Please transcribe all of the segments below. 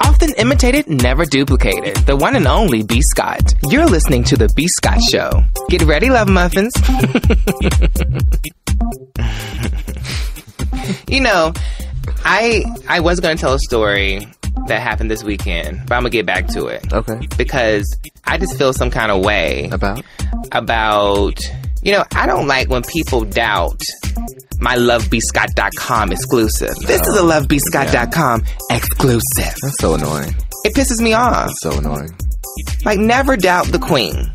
Often imitated, never duplicated. The one and only B. Scott. You're listening to The B. Scott Show. Get ready, love muffins. You know, I was going to tell a story that happened this weekend, but I'm going to get back to it. Okay. Because I just feel some kind of way. About, you know, I don't like when people doubt my lovebscott.com exclusive. This is a lovebscott.com exclusive. That's so annoying. It pisses me off. That's so annoying. Like, never doubt the queen.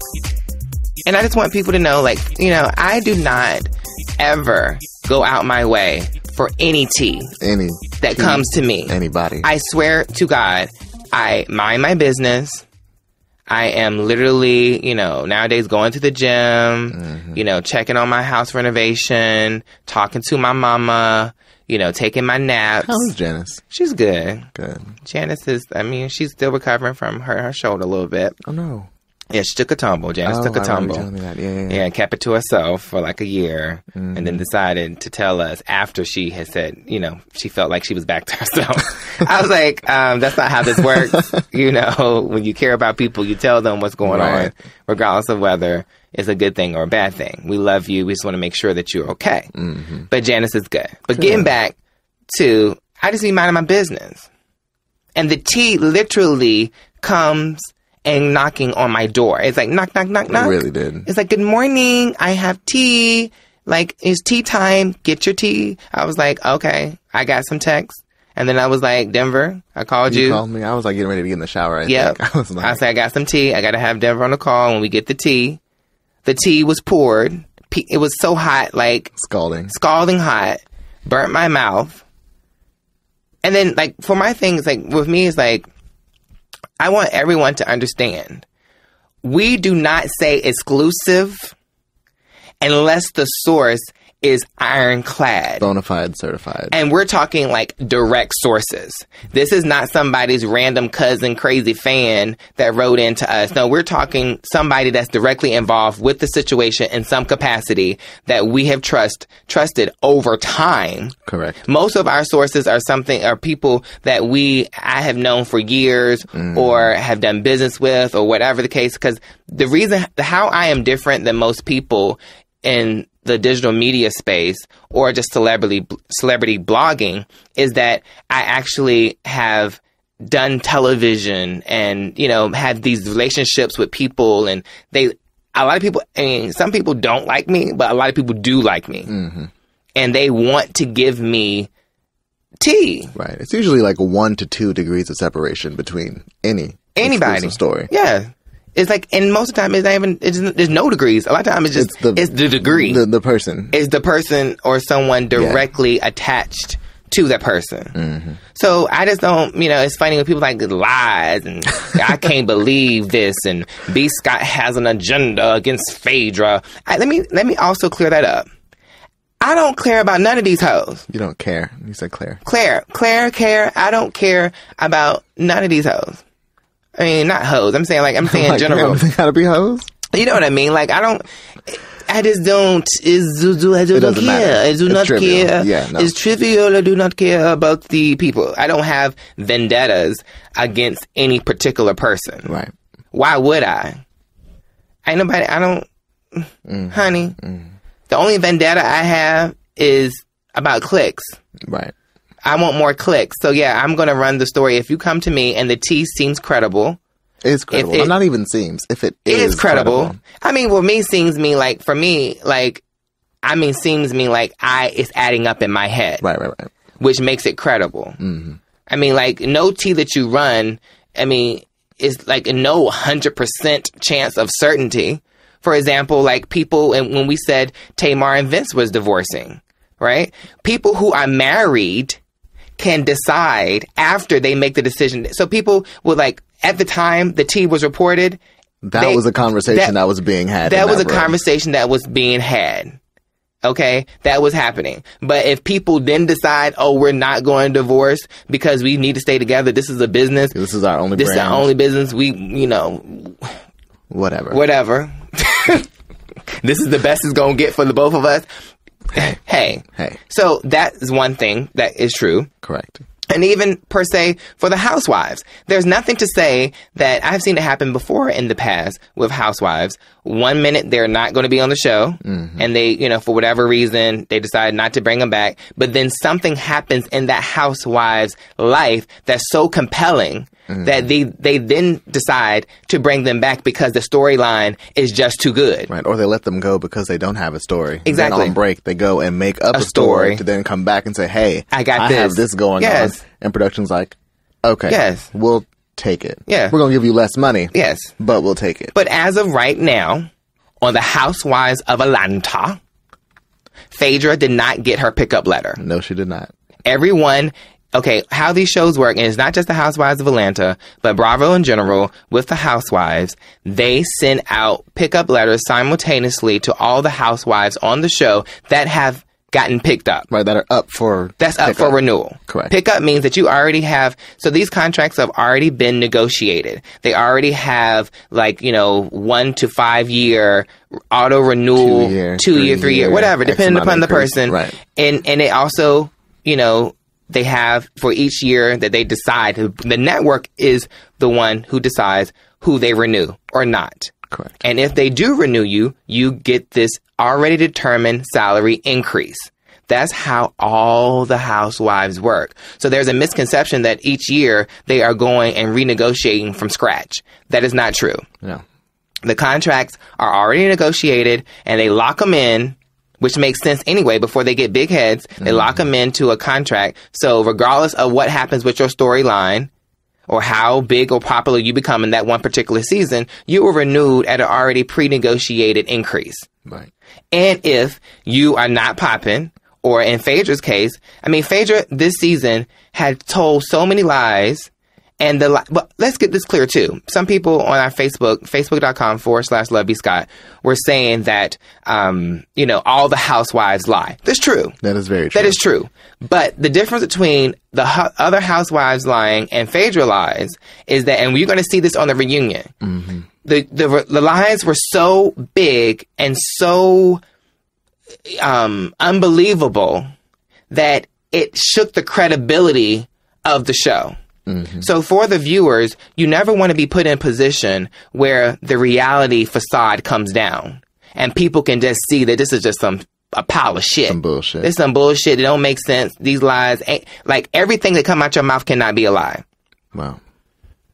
And I just want people to know, like, you know, I do not ever go out my way for any tea that comes to me. Anybody. I swear to God, I mind my business. I am literally, you know, nowadays going to the gym, you know, checking on my house renovation, talking to my mama, you know, taking my naps. How is Janice? She's good. Good. Janice is, I mean, she's still recovering from her shoulder a little bit. Oh, no. Yeah, she took a tumble. Janice took a tumble. I remember you telling me that. Yeah, and kept it to herself for like a year. And then decided to tell us after she had said, you know, she felt like she was back to herself. I was like, that's not how this works. You know, when you care about people, you tell them what's going on, regardless of whether it's a good thing or a bad thing. We love you. We just want to make sure that you're okay. But Janice is good. But getting back to, I just be minding my business. And the tea literally comes and knocking on my door. It's like, knock, knock, knock, knock. It really did. It's like, good morning. I have tea. Like, it's tea time. Get your tea. I was like, okay. I got some text. And then I was like, Denver, I called you. You called me. I was like getting ready to get in the shower. I think. I was like, I said, I got some tea. I got to have Denver on the call when we get the tea. The tea was poured. It was so hot, like scalding hot. Burnt my mouth. And then, like, for my things, like, with me, it's like, I want everyone to understand, we do not say exclusive unless the source is ironclad. Bona fide, certified. And we're talking like direct sources. This is not somebody's random cousin crazy fan that wrote into us. No, we're talking somebody that's directly involved with the situation in some capacity that we have trusted over time. Correct. Most of our sources are people that I have known for years or have done business with or whatever the case. Because the reason how I am different than most people in the digital media space or just celebrity blogging is that I actually have done television and, you know, had these relationships with people, and a lot of people, I mean, some people don't like me, but a lot of people do like me. And they want to give me tea. Right. It's usually like 1 to 2 degrees of separation between anybody story. Yeah. It's like, and most of the time, it's not even, there's no degrees. A lot of times, it's just, it's the degree. The person. It's the person or someone directly attached to that person. So I just don't, you know, it's funny when people like lies and I can't believe this and B. Scott has an agenda against Phaedra. Let me also clear that up. I don't care about none of these hoes. You don't care. You said Claire. Claire. I don't care about none of these hoes. I mean, not hoes. I'm saying in general. They gotta be hoes? You know what I mean? Like, I just don't. I don't care. I do not care. Yeah, no. It's trivial. I do not care about the people. I don't have vendettas against any particular person. Right. Why would I? Ain't nobody. I don't. Honey. The only vendetta I have is about clicks. Right. I want more clicks. So, yeah, I'm going to run the story. If you come to me and the tea seems credible. It's credible. Not even seems. If it is credible. I mean, well, me seems mean like, for me, like, I mean, seems mean like it's adding up in my head. Right. Which makes it credible. I mean, like, no tea that you run, I mean, is like no 100% chance of certainty. For example, like people, and when we said Tamar and Vince was divorcing, right? People who are married can decide after they make the decision. So people would like, at the time the tea was reported. That was a conversation that was being had. That was a conversation that was being had. Okay? That was happening. But if people then decide, oh, we're not going to divorce because we need to stay together. This is a business. This is our only This is our only business. We, you know. Whatever. This is the best it's going to get for the both of us. Hey. Hey. So that is one thing that is true. Correct. And even per se for the housewives, there's nothing to say that I've seen it happen before in the past with housewives. 1 minute they're not going to be on the show, and they, for whatever reason, they decide not to bring them back. But then something happens in that housewife's life that's so compelling that they then decide to bring them back because the storyline is just too good. Right. Or they let them go because they don't have a story. Exactly. Then on break, they go and make up a story to then come back and say, hey, I have this going on. And production's like, okay, we'll take it. Yeah. We're going to give you less money. Yes. But we'll take it. But as of right now, on the Housewives of Atlanta, Phaedra did not get her pickup letter. No, she did not. Everyone... Okay, how these shows work, and it's not just the Housewives of Atlanta, but Bravo in general, with the Housewives, they send out pickup letters simultaneously to all the housewives on the show that have gotten picked up. Right, that are up for up for renewal. Correct. Pickup means that you already have, so these contracts have already been negotiated. They already have 1 to 5 year auto renewal, 2 year, 3 year, whatever, depending upon the person. Right. And they also, they have for each year that they decide. The network is the one who decides who they renew or not. Correct. And if they do renew you, you get this already determined salary increase. That's how all the housewives work. So there's a misconception that each year they are going and renegotiating from scratch. That is not true. No. The contracts are already negotiated and they lock them in, which makes sense anyway. Before they get big heads, they lock them into a contract. So regardless of what happens with your storyline or how big or popular you become in that one particular season, you were renewed at an already pre-negotiated increase. Right. And if you are not popping, or in Phaedra's case, Phaedra this season had told so many lies. And but let's get this clear too. Some people on our facebook.com/LoveBScott were saying that, all the housewives lie. That's true. That is very true. That is true. But the difference between the other housewives lying and Phaedra lies is that, and we're going to see this on the reunion, the lies were so big and so unbelievable that it shook the credibility of the show. So for the viewers, you never want to be put in a position where the reality facade comes down and people can just see that this is just a pile of shit. Some bullshit. It's some bullshit. It don't make sense. These lies ain't, everything that come out your mouth cannot be a lie. Wow.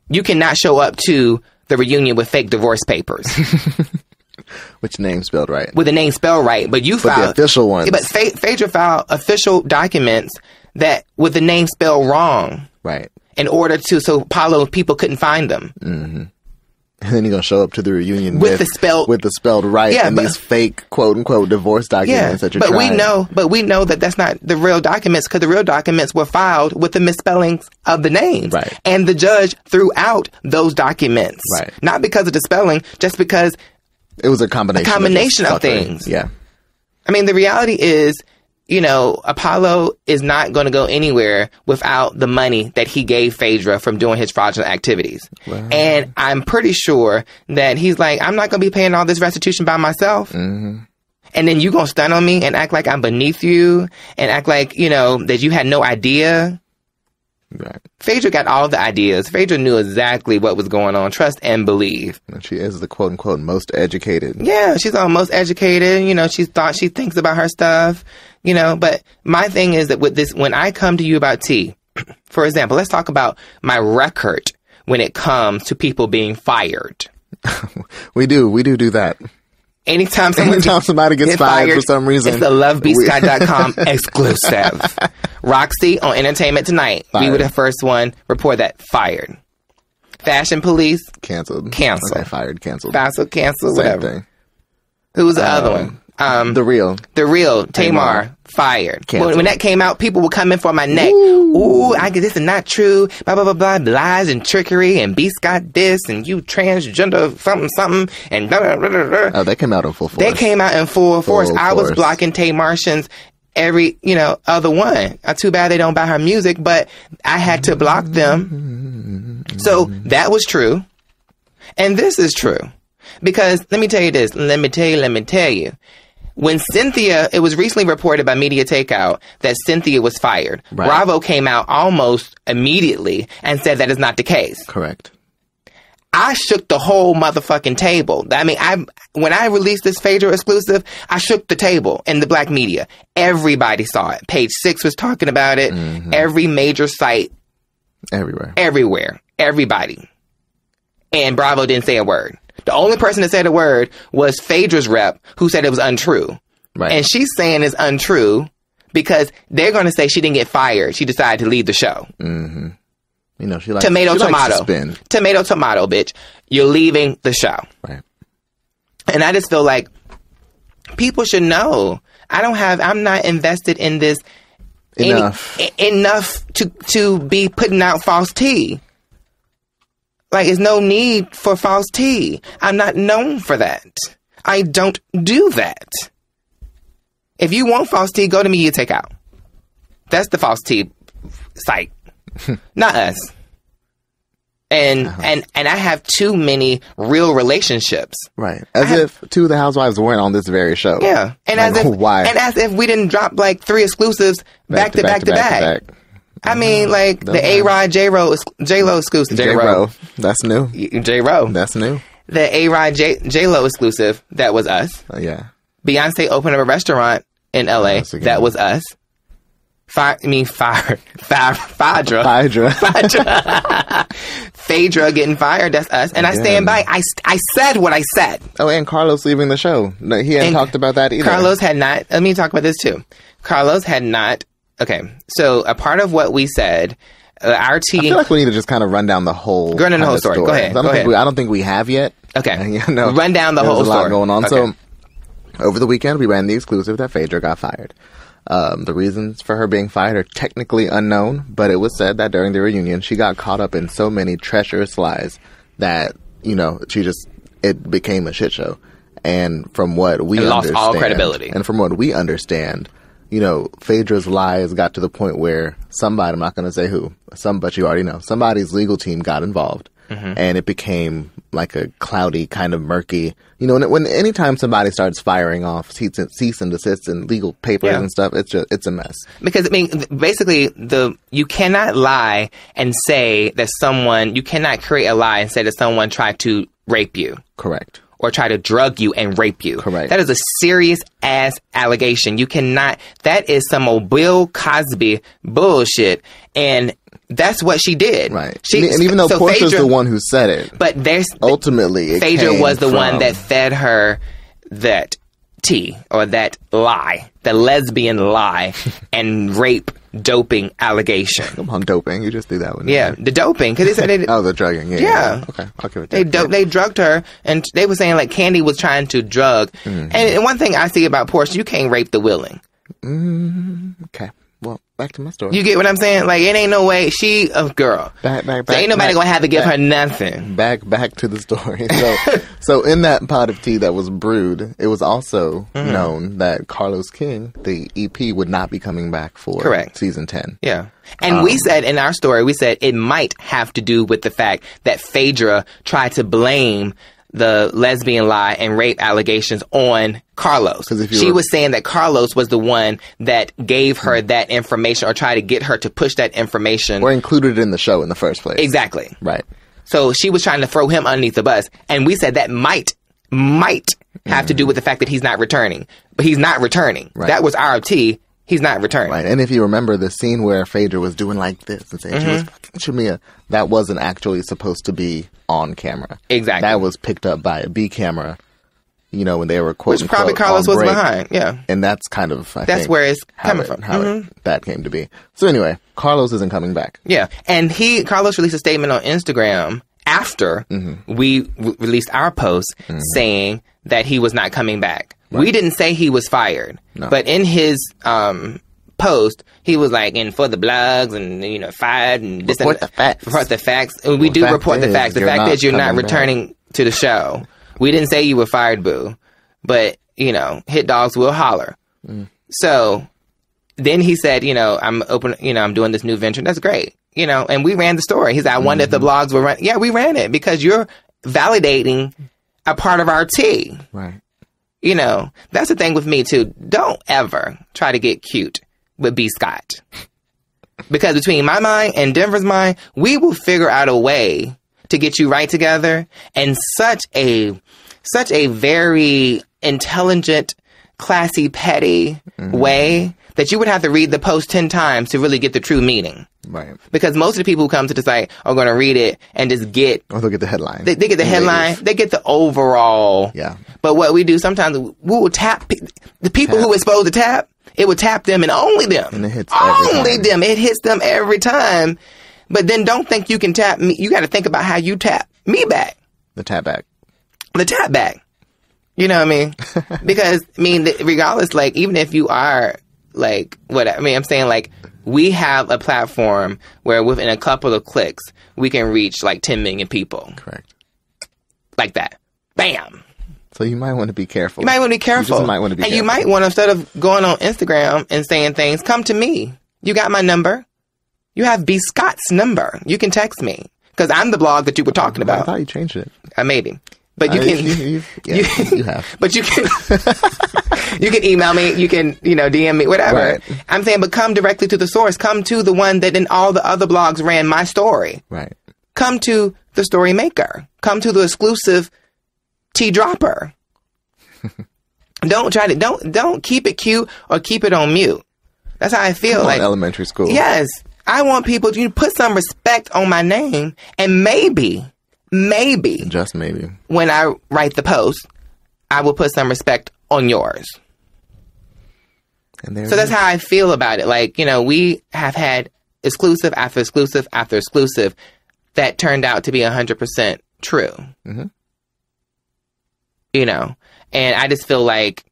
You cannot show up to the reunion with fake divorce papers. Which name spelled right? With the name spelled right, but you filed... the official ones. But Phaedra filed official documents that with the name spelled wrong. Right. In order to, so people couldn't find them. Mm-hmm. And then you're going to show up to the reunion with the spelled right and these fake quote unquote divorce documents that you're trying. But we know that that's not the real documents because the real documents were filed with the misspellings of the names. Right. And the judge threw out those documents. Right. Not because of the spelling, just because it was a combination of things. Yeah. The reality is, Apollo is not going to go anywhere without the money that he gave Phaedra from doing his fraudulent activities. Wow. And I'm pretty sure that he's like, I'm not going to be paying all this restitution by myself. Mm-hmm. And then you going to stun on me and act like I'm beneath you and act like, that you had no idea. Right. Phaedra got all the ideas. Phaedra knew exactly what was going on. Trust and believe. And she is the quote unquote most educated. Yeah, she's almost educated. She thinks about her stuff. But my thing is that with this, when I come to you about tea, for example, let's talk about my record when it comes to people being fired. We do that. Anytime somebody gets fired for some reason. It's the LoveBScott.com exclusive. Roxy on Entertainment Tonight. Fired. We were the first one report that fired. Fashion Police. Canceled. Okay, fired, canceled. Canceled, Same whatever. thing. Who was the other one? The Real, Tamar, fired. When that came out, people were coming for my neck. Ooh, this is not true. Blah, blah, blah, blah. Lies and trickery and B. Scott this and you transgender something and blah, blah, blah, blah. Oh, they came out in full force. They came out in full force. I was blocking Tay Martians every, other one. Too bad they don't buy her music, but I had to block them. So that was true. And this is true. Because let me tell you this. Let me tell you. when Cynthia, it was recently reported by Media Takeout that Cynthia was fired. Right. Bravo came out almost immediately and said that is not the case. Correct. I shook the whole motherfucking table. I mean, when I released this Phaedra exclusive, I shook the table in the black media. Everybody saw it. Page 6 was talking about it. Mm-hmm. Every major site. Everywhere. Everybody. And Bravo didn't say a word. The only person that said a word was Phaedra's rep, who said it was untrue. Right. And she's saying it's untrue because they're going to say she didn't get fired. She decided to leave the show. Mm-hmm. You know, she likes tomato, she likes to spin. Tomato, bitch. You're leaving the show. Right. And I just feel like people should know. I'm not invested in this enough to be putting out false tea. Like, there's no need for false tea. I'm not known for that. I don't do that. If you want false tea, go to Media Takeout. That's the false tea site. Not us. And I have too many real relationships. Right. As if two of the housewives weren't on this very show. Yeah. And like, as if we didn't drop like 3 exclusives back to back. I mean, like the A-Rod J-Lo exclusive. J-Ro. That's new. J-Ro. That's new. The A-Rod J-Lo exclusive. That was us. Yeah. Beyonce opened up a restaurant in LA. That was us. Phaedra. Phaedra getting fired. That's us. And I stand by. I said what I said. Oh, and Carlos leaving the show. No, he hadn't talked about that either. Carlos had not. Let me talk about this too. Carlos had not. Okay. So a part of what we said, our team. I feel like we need to just kind of run down the whole. Run down the whole story. Go ahead. I don't think we have yet. Okay. Run down the whole story. There's a lot going on. Okay. So over the weekend, we ran the exclusive that Phaedra got fired. The reasons for her being fired are technically unknown, but it was said that during the reunion, she got caught up in so many treacherous lies that, it became a shit show. And from what we understand, lost all credibility. And from what we understand, Phaedra's lies got to the point where somebody, I'm not going to say who, but you already know, somebody's legal team got involved. Mm-hmm. And it became like a cloudy, kind of murky, anytime somebody starts firing off cease and desist and legal papers and stuff, it's a mess. Because, basically, you cannot lie and say that you cannot create a lie and say that someone tried to rape you. Correct. Or try to drug you and rape you. Correct. That is a serious ass allegation. You cannot, that is some old Bill Cosby bullshit. And that's what she did. Right. And even though Portia's the one who said it. But ultimately, Phaedra was the one that fed her that tea or that lie, the lesbian lie and rape doping allegation. Come on, doping. You just do that one. Yeah, the doping. Because they said they the drugging. Yeah. Okay, I'll give it to you. They drugged her, and they were saying like Candy was trying to drug. Mm-hmm. And one thing I see about Portia, you can't rape the willing. Okay. Well, back to my story. You get what I'm saying? Like, it ain't no way. She a girl. Back. So ain't nobody gonna have to give her nothing. Back to the story. So in that pot of tea that was brewed, it was also known that Carlos King, the EP, would not be coming back for season 10. Yeah. And we said in our story, it might have to do with the fact that Phaedra tried to blame the lesbian lie and rape allegations on Carlos. She was saying that Carlos was the one that gave her that information or tried to get her to push that information. Or included it in the show in the first place. Exactly. Right. So she was trying to throw him underneath the bus. And we said that might have to do with the fact that he's not returning. But he's not returning. Right. That was our tea. He's not returning. Right. And if you remember the scene where Phaedra was doing like this and saying she was fucking Shamia, that wasn't actually supposed to be on camera. Exactly. That was picked up by a B camera, when they were quote which probably Carlos was behind. Yeah. And that's kind of, that's where it's coming from. How that came to be. So anyway, Carlos isn't coming back. Yeah. And Carlos released a statement on Instagram after we released our post saying that he was not coming back. Right. We didn't say he was fired, but in his post, he was like, "And for the blogs and fired and this report the facts." Report the facts. And we do report the facts. The fact is, you're not returning to the show. We didn't say you were fired, boo, but hit dogs will holler. So then he said, I'm open. I'm doing this new venture. That's great. And we ran the story. He said, I wonder if the blogs were run. Yeah, we ran it because you're validating a part of our tea. Right. You know, that's the thing with me too. Don't ever try to get cute with B. Scott. Because between my mind and Denver's mind, we will figure out a way to get you right together in such a very intelligent, classy, petty way that you would have to read the post 10 times to really get the true meaning. Right. Because most of the people who come to the site are going to read it and just get... Or they'll get the headline. They get the headline. They get the overall. Yeah. But what we do sometimes, we will tap... The people who are supposed to tap, it will tap them and only them. And it hits every only time. them. It hits them every time. But then don't think you can tap me. You got to think about how you tap me back. The tap back. The tap back. You know what I mean? Because, I mean, regardless, like, even if you are, like, what, I mean, I'm saying, like, we have a platform where within a couple of clicks, we can reach, like, 10 million people. Correct. Like that. Bam. So you might want to be careful. You might want to be careful. You just might want to be and careful. you might want to, instead of going on Instagram and saying things, come to me. You got my number. You have B. Scott's number. You can text me. Because I'm the blog that you were talking I about. thought you changed it. Maybe. But you can... You have. But you can... you can email me. You can, you know, DM me, whatever. Right. I'm saying, but come directly to the source. Come to the one that in all the other blogs ran my story. Right. Come to the story maker. Come to the exclusive tea dropper. Don't keep it cute or keep it on mute. That's how I feel. Come on, like elementary school. Yes. I want people to put some respect on my name, and maybe, Just maybe. when I write the post, I will put some respect on yours. And So that's how I feel about it. Like, you know, we have had exclusive after exclusive after exclusive that turned out to be 100% true. Mm-hmm. You know, and I just feel like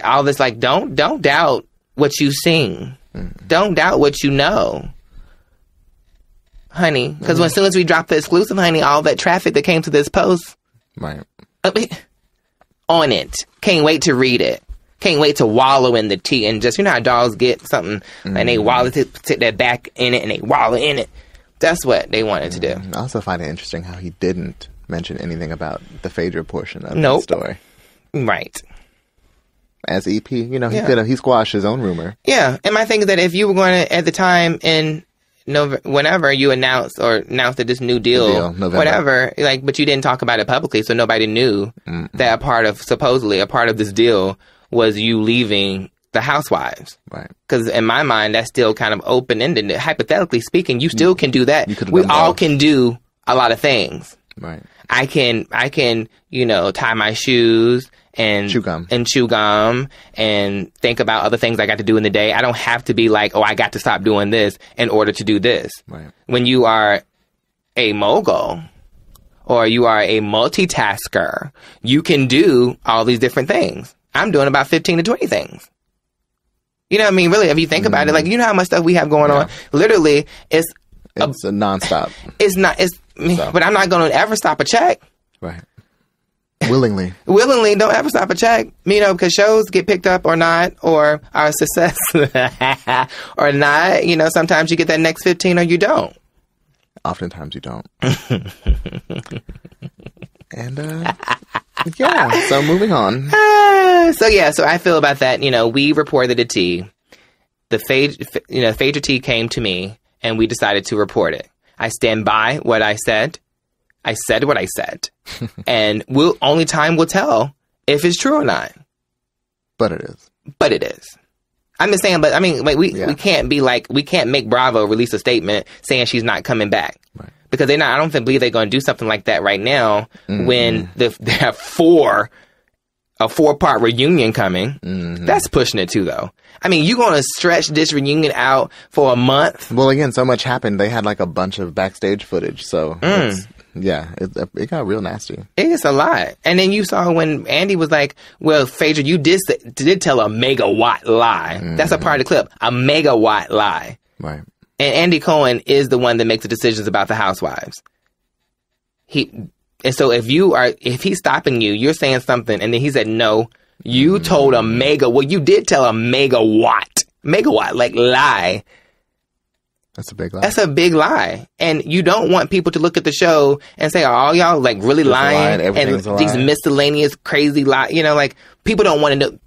all this, like, don't doubt what you've seen. Mm-hmm. Don't doubt what you know. Honey, because as soon as we drop the exclusive, honey, all that traffic that came to this post, Right. On it. Can't wait to read it. Can't wait to wallow in the tea and just, you know how dogs get something and they wallow, sit their back in it and they wallow in it. That's what they wanted to do. I also find it interesting how he didn't mention anything about the Phaedra portion of Nope. the story. Right. As EP, you know, he squashed his own rumor. Yeah. And my thing is that if you were going to, at the time in whenever you announced that this new deal, November. whatever, like, but you didn't talk about it publicly, so nobody knew that supposedly a part of this deal was you leaving the Housewives. Right. Because in my mind, that's still kind of open-ended. Hypothetically speaking, you still can do that. We done all both. can do a lot of things. Right. I can, you know, tie my shoes and chew gum and think about other things I got to do in the day. I don't have to be like, oh, I got to stop doing this in order to do this. Right. When you are a mogul or you are a multitasker, you can do all these different things. I'm doing about 15 to 20 things. You know what I mean? Really, if you think about it, like, you know how much stuff we have going on? Literally, it's a nonstop. But I'm not going to ever stop a check. Right. Willingly, don't ever stop a check. You know, because shows get picked up or not, or are a success or not. You know, sometimes you get that next 15 or you don't. Oftentimes you don't. And, yeah, so moving on. So I feel about that. You know, we reported the tea. The Phaedra tea came to me, and we decided to report it. I stand by what I said. I said what I said. And only time will tell if it's true or not. But it is. I'm just saying, but I mean, like, we can't be like, we can't make Bravo release a statement saying she's not coming back. Right. Because I don't believe they're going to do something like that right now when they have a 4-part reunion coming. That's pushing it too, though. I mean, you going to stretch this reunion out for a month? Well, again, so much happened. They had like a bunch of backstage footage. So, it got real nasty. It's a lot. And then you saw when Andy was like, well, Phaedra, you did tell a megawatt lie. That's a part of the clip. A megawatt lie. Right. And Andy Cohen is the one that makes the decisions about the Housewives. And so if he's stopping you, you're saying something, and then he said, no, you told you did tell a megawatt, like, lie. That's a big lie. That's a big lie. And you don't want people to look at the show and say, "Oh, y'all like really lying?" And these miscellaneous crazy lie. You know, like people don't want to know.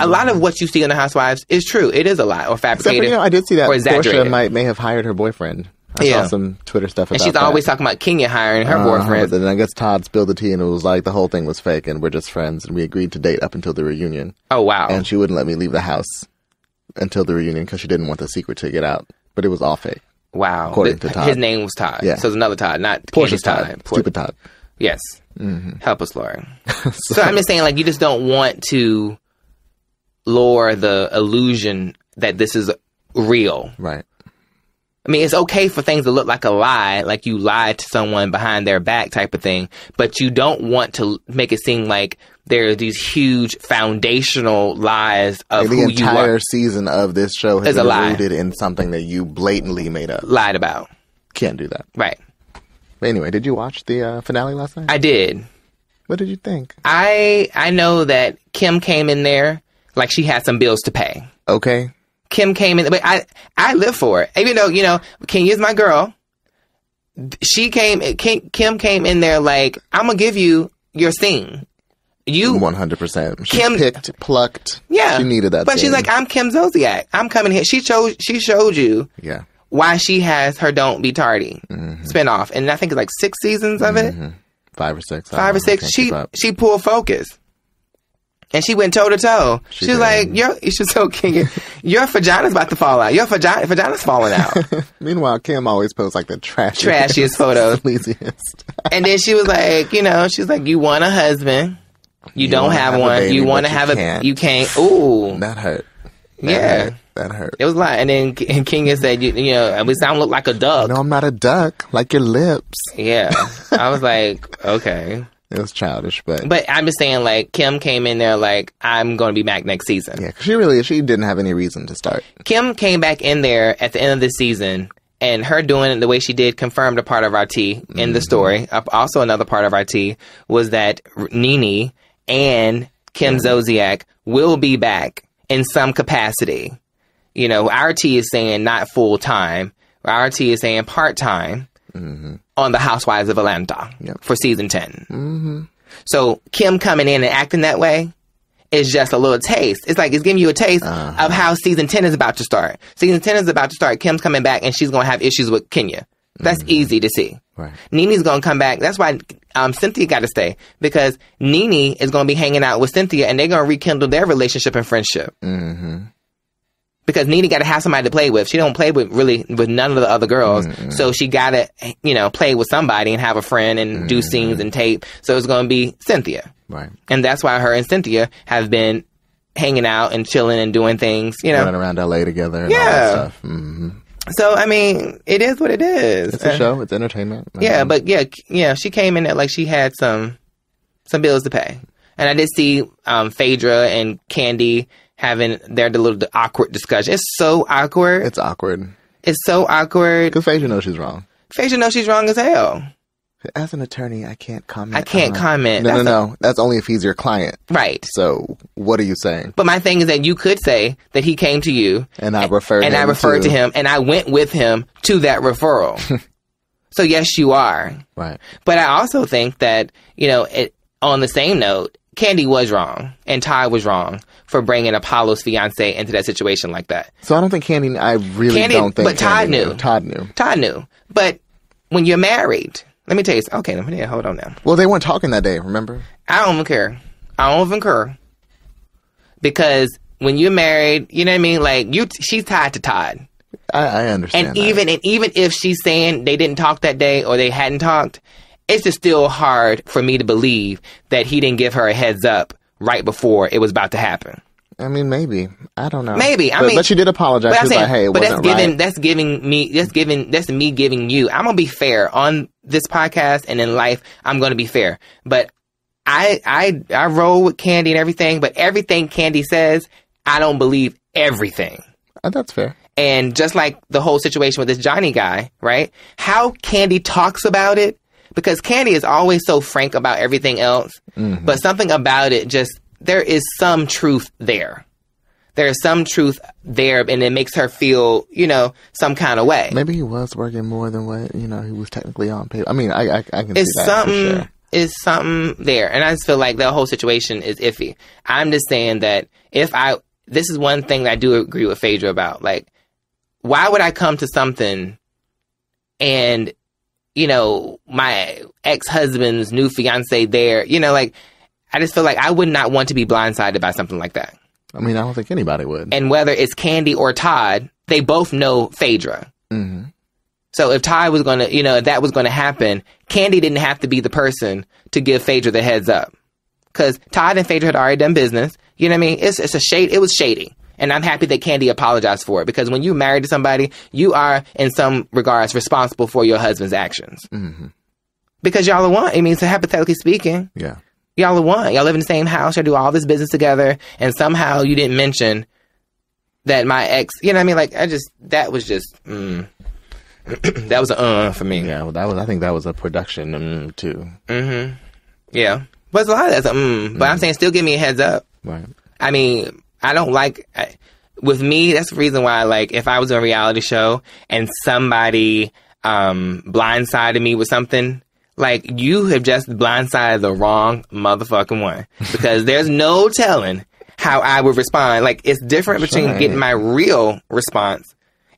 A lot of what you see in the Housewives is true. It is a lie or fabricated. Except for, I did see that Portia may have hired her boyfriend. I saw some Twitter stuff about that. And she's always talking about Kenya hiring her boyfriend. But then I guess Todd spilled the tea and it was like the whole thing was fake and we're just friends and we agreed to date up until the reunion. Oh, wow. And she wouldn't let me leave the house until the reunion because she didn't want the secret to get out. But it was all fake. Wow. According to Todd. His name was Todd. Yeah. So it's another Todd, not Portia's Todd. Stupid Todd. Yes. Help us, Lord. So I'm just saying, like, you just don't want to lure the illusion that this is real. Right. I mean, it's okay for things to look like a lie, like you lied to someone behind their back type of thing, but you don't want to make it seem like there are these huge foundational lies of who you are. The entire season of this show has been rooted in something that you blatantly made up. Lied about. Can't do that. Right. But anyway, did you watch the finale last night? I did. What did you think? I know that Kim came in there like she had some bills to pay. Okay. Kim came in, but I live for it. Even though, Kenya's my girl. Kim came in there like, I'm going to give you your scene. 100%. She plucked. Yeah. She needed that But scene. she's like, I'm Kim Zolciak. I'm coming here. She showed you why she has her Don't Be Tardy spinoff. And I think it's like 6 seasons of it. 5 or 6. 5 or 6. She pulled focus. And she went toe to toe. She's like, she's so king. Your vagina's about to fall out. Your vagina's falling out. Meanwhile, Kim always posts like the trashiest photos. Sleaziest. And then she was like, she's like, you want a husband. You don't have one. Baby, you want to have you can't. Ooh. That hurt. That hurt. It was a lot. And then Kenya said, we sound look like a duck. No, I'm not a duck. Like your lips. Yeah. I was like, okay. It was childish, but I'm just saying, like, Kim came in there like, I'm going to be back next season. Yeah, because she didn't have any reason to start. Kim came back in there at the end of the season, and her doing it the way she did confirmed a part of our tea in the story. Also, another part of our tea was that Nene and Kim Zolciak will be back in some capacity. Our tea is saying not full time. Our tea is saying part time. On the Housewives of Atlanta for season 10. So Kim coming in and acting that way is just a little taste. It's like it's giving you a taste of how season 10 is about to start. Season 10 is about to start. Kim's coming back and she's going to have issues with Kenya. That's easy to see. Right. Nene's going to come back. That's why Cynthia got to stay, because Nene is going to be hanging out with Cynthia and they're going to rekindle their relationship and friendship. Because Nene got to have somebody to play with. She don't play with none of the other girls. So she got to, play with somebody and have a friend and do scenes and tape. So it's going to be Cynthia. Right. And that's why her and Cynthia have been hanging out and chilling and doing things, running around LA together and all that stuff. So, I mean, it is what it is. It's a show. It's entertainment. But she came in there like she had some bills to pay. And I did see Phaedra and Kandi having their little awkward discussion. It's so awkward. It's awkward. It's so awkward. Because Phaedra knows she's wrong. Phaedra knows she's wrong as hell. As an attorney, I can't comment. I can't comment. No. That's only if he's your client. Right. So, what are you saying? But my thing is that you could say that he came to you. And I referred to him. And I went with him to that referral. So, yes, you are. Right. But I also think that, on the same note, Kandi was wrong and Todd was wrong for bringing Apollo's fiance into that situation like that. So I don't think Kandi, don't think. But Todd knew. Todd knew. But when you're married, let me tell you, okay, hold on now. Well, they weren't talking that day, remember? I don't even care. Because when you're married, you know what I mean? Like, she's tied to Todd. I understand. And even if she's saying they didn't talk that day or they hadn't talked, it's just still hard for me to believe that he didn't give her a heads up right before it was about to happen. I mean, maybe. I don't know. Maybe. But she did apologize. She was like, hey, it wasn't right. That's me giving you. I'm going to be fair on this podcast and in life. I'm going to be fair. But I roll with Kandi and everything, but everything Kandi says, I don't believe everything. That's fair. And just like the whole situation with this Johnny guy, right? How Kandi talks about it, because Kandi is always so frank about everything else, but something about it there is some truth there. there's some truth there, and it makes her feel, some kind of way. Maybe he was working more than what, he was technically on paper. I mean, I can see that something, for sure. It's something there. And I just feel like the whole situation is iffy. I'm just saying that this is one thing that I do agree with Phaedra about. Like, why would I come to something and, my ex-husband's new fiance there, I just feel like I would not want to be blindsided by something like that. I mean, I don't think anybody would. And whether it's Kandi or Todd, they both know Phaedra. Mm-hmm. So if Todd was going to, if that was going to happen, Kandi didn't have to be the person to give Phaedra the heads up. Because Todd and Phaedra had already done business. You know what I mean? It's a shade. It was shady. And I'm happy that Kandi apologized for it. Because when you're married to somebody, you are, in some regards, responsible for your husband's actions. Mm-hmm. Because y'all are one. I mean, so hypothetically speaking. Yeah. Y'all are one. Y'all live in the same house. Y'all do all this business together. And somehow you didn't mention that my ex, you know what I mean? Like, that was just, that was a for me. Yeah, well, I think that was a production too. Mm-hmm. Yeah. But it's a lot of that's but I'm saying still give me a heads up. Right. I mean, I don't with me, that's the reason why, like, if I was in a reality show and somebody blindsided me with something, like, you have just blindsided the wrong motherfucking one. Because there's no telling how I would respond. Like, it's different between getting my real response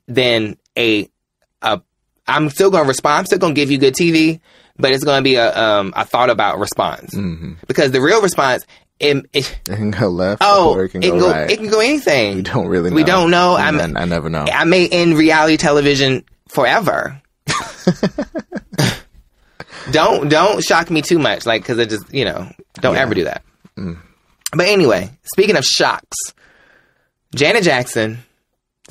than I'm still going to respond. I'm still going to give you good TV, but it's going to be a thought about response. Mm-hmm. Because the real response, it can go left or it can go right. It can go anything. We don't really know. We don't know. I never know. I may end reality television forever. Don't shock me too much, like, because it just, don't ever do that. Mm. But anyway, speaking of shocks, Janet Jackson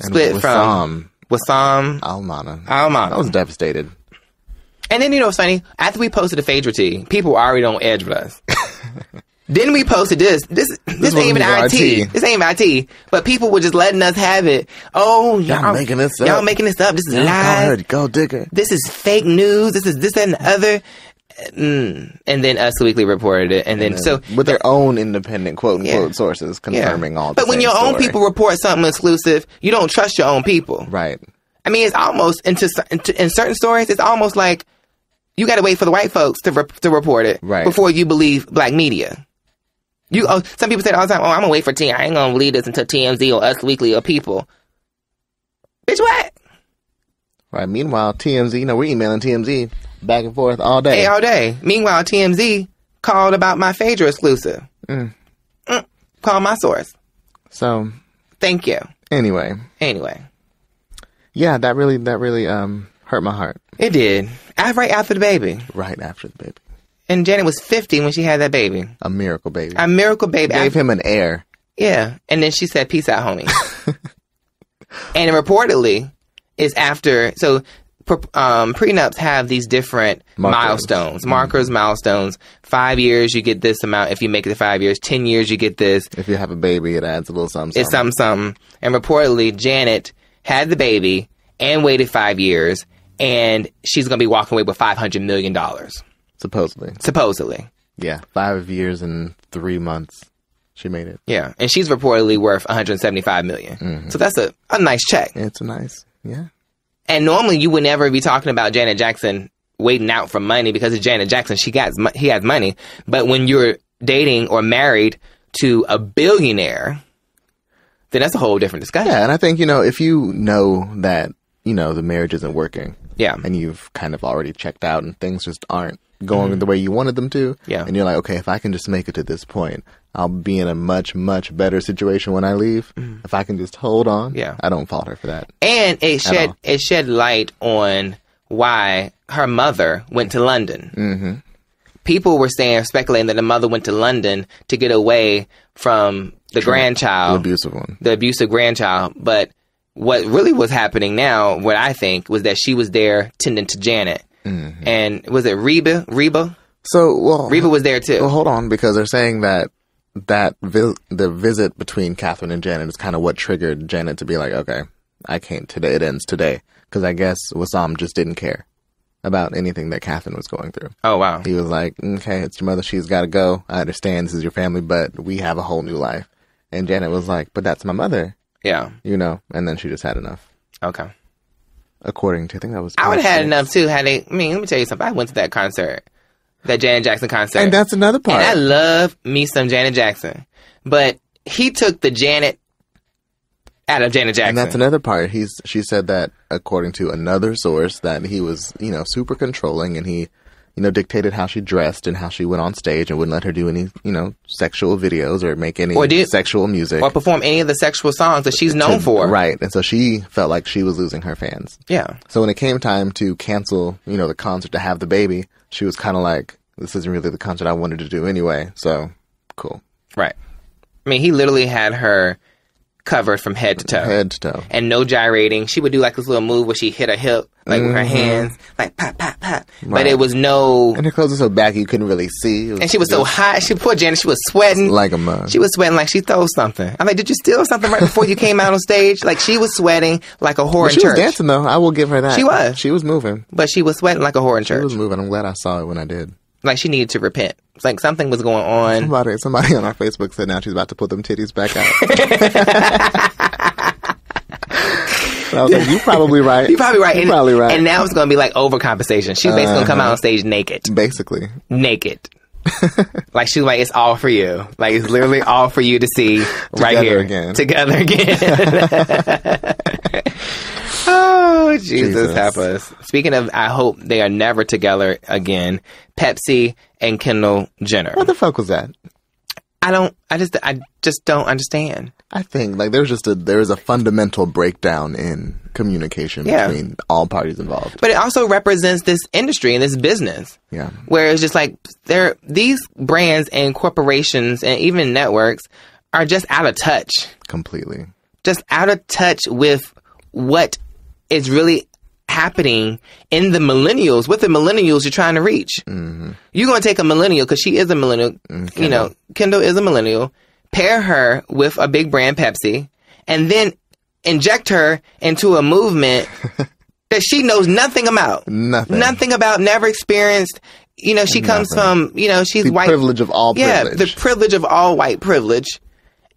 split from Wissam Almana. I was devastated. And then, what's funny? After we posted the Phaedra tea, people were already on edge with us. Then we posted this. This ain't even IT. This ain't IT. But people were just letting us have it. Oh, y'all making this up. Y'all making this up. This is live. Go digger. This is fake news. This is this and the other. And then Us Weekly reported it. And then so with their own independent quote unquote sources confirming all the But when your own people report something exclusive, you don't trust your own people. Right. I mean, it's almost in certain stories, it's almost like you got to wait for the white folks to report it before you believe black media. Some people say all the time, I'm going to wait for TMZ. I ain't going to believe this until TMZ or Us Weekly or People. Bitch, what? Right. Meanwhile, TMZ, we're emailing TMZ back and forth all day. Hey, all day. Meanwhile, TMZ called about my Phaedra exclusive. Call my source. So. Thank you. Anyway. Yeah, that really hurt my heart. It did. Right after the baby. Right after the baby. And Janet was 50 when she had that baby. A miracle baby. Gave him an heir. Yeah. And then she said, peace out, homie. And reportedly, is after... So, prenups have these different milestones. Markers, milestones. 5 years, you get this amount if you make it to 5 years. 10 years, you get this. If you have a baby, it adds a little something. It's something. And reportedly, Janet had the baby and waited 5 years. And she's going to be walking away with $500 million. Supposedly. Yeah. 5 years and 3 months. She made it. Yeah. And she's reportedly worth $175 million. Mm-hmm. So that's a nice check. It's a nice, yeah. And normally you would never be talking about Janet Jackson waiting out for money because it's Janet Jackson. He has money. But when you're dating or married to a billionaire, then that's a whole different discussion. Yeah. And I think, if you know that, the marriage isn't working. Yeah. And you've kind of already checked out and things just aren't going the way you wanted them to. Yeah. And you're like, okay, if I can just make it to this point, I'll be in a much, much better situation when I leave. Mm. If I can just hold on. Yeah. I don't fault her for that. And it shed light on why her mother went to London. Mm-hmm. People were speculating that the mother went to London to get away from the grandchild. The abusive one. The abusive grandchild. But what really was happening now, what I think, was that she was there tending to Janet. Mm-hmm. And was it Reba? So, Reba was there too. Well, hold on, because they're saying that the visit between Catherine and Janet is kind of what triggered Janet to be like, okay, I can't today. It ends today. Because I guess Wissam just didn't care about anything that Catherine was going through. Oh, wow. He was like, okay, it's your mother. She's got to go. I understand this is your family, but we have a whole new life. And Janet was like, but that's my mother, Yeah. you know? And then she just had enough. Okay. According to, I think that was... I would have had Page enough too. Let me tell you something. I went to that concert, that Janet Jackson concert. And that's another part. And I love me some Janet Jackson. But he took the Janet out of Janet Jackson. And that's another part. She said that, according to another source, that he was, you know, super controlling, and he, you know, dictated how she dressed and how she went on stage and wouldn't let her do any, you know, sexual videos or make any sexual music. Or perform any of the sexual songs that she's known for. Right. And so she felt like she was losing her fans. Yeah. So when it came time to cancel, you know, the concert to have the baby, she was kind of like, this isn't really the concert I wanted to do anyway. So, cool. Right. I mean, he literally had her covered from head to toe. Head to toe. And no gyrating. She would do like this little move where she hit her hip, like with her hands, like pop, pop, pop. Right. But it was no... And her clothes were so baggy you couldn't really see. And she was so hot. Poor Janet, she was sweating. Like a mug. She was sweating like she stole something. I'm like, did you steal something right before you came out on stage? Like, she was sweating like a whore in church. She was dancing, though. I will give her that. She was. She was moving. But she was sweating like a whore in church. She was moving. I'm glad I saw it when I did. Like, she needed to repent. It's like something was going on. Somebody on our Facebook said now she's about to put them titties back out. I was like, you're probably right. You're probably right. You're probably right. And now it's going to be like overcompensation. She's basically going to come out on stage naked. Basically. Naked. Like, she's like, it's all for you. Like, it's literally all for you to see right here. Together again. Oh, Jesus help us. Speaking of, I hope they are never together again. Pepsi and Kendall Jenner. What the fuck was that? I just don't understand. I think like there is a fundamental breakdown in communication between all parties involved. But it also represents this industry and this business. Yeah. Where it's just like these brands and corporations and even networks are just out of touch. Completely. Just out of touch with what is really happening in the millennials, what the millennials you're trying to reach. Mm-hmm. You're going to take a millennial, because she is a millennial, you know, Kendall is a millennial, pair her with a big brand, Pepsi, and then inject her into a movement that she knows nothing about. Nothing about, never experienced. You know, she comes from, you know, she's the white. Privilege of all privilege. Yeah, the privilege of all white privilege.